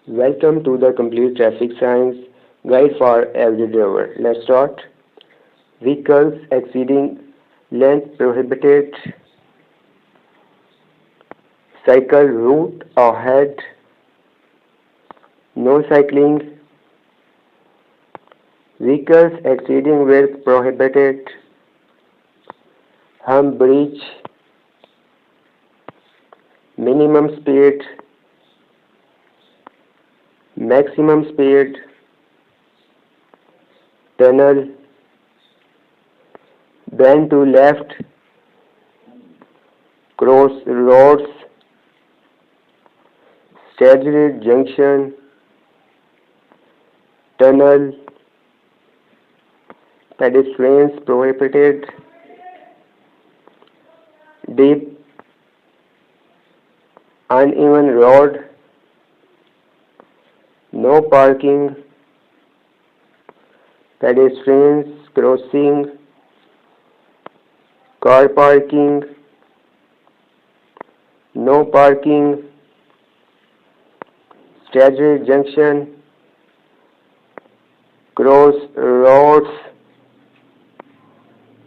Welcome to the Complete Traffic Science Guide for Every Driver. Let's start. Vehicles exceeding length prohibited. Cycle route ahead. No cycling. Vehicles exceeding width prohibited. Hump bridge. Minimum speed. Maximum speed. Tunnel. Bend to left. Crossroads. Staggered junction. Tunnel. Pedestrians prohibited. Deep uneven road. No parking. Pedestrians crossing. Car parking. No parking. Staggered junction. Crossroads.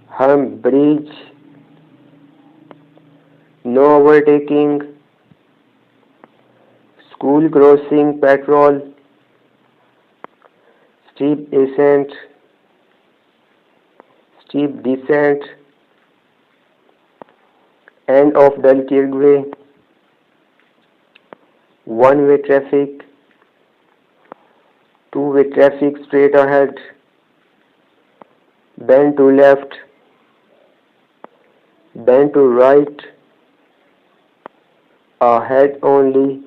Hump bridge. No overtaking. School crossing patrol. Steep ascent. Steep descent. End of dull carriageway. One-way traffic. Two-way traffic straight ahead. Bend to left. Bend to right. Ahead only.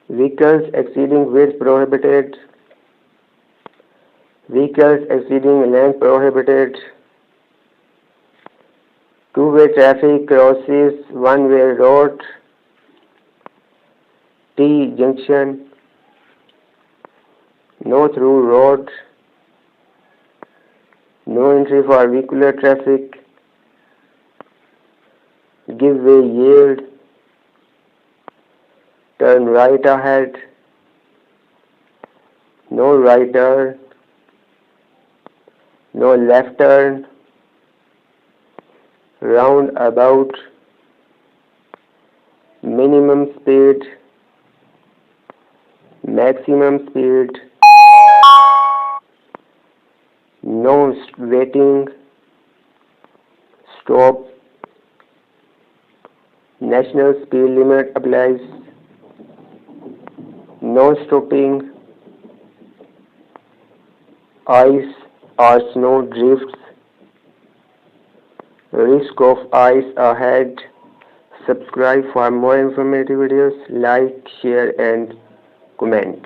Vehicles exceeding width prohibited. Vehicles exceeding length prohibited. Two-way traffic crosses one-way road. T junction. No through road. No entry for vehicular traffic. Give way yield. Turn right ahead. No right turn. No left turn. Roundabout. Minimum speed. Maximum speed. No waiting. Stop. National speed limit applies. No stopping. Ice or snow drifts. Risk of ice ahead. Subscribe for more informative videos. Like, share and comment.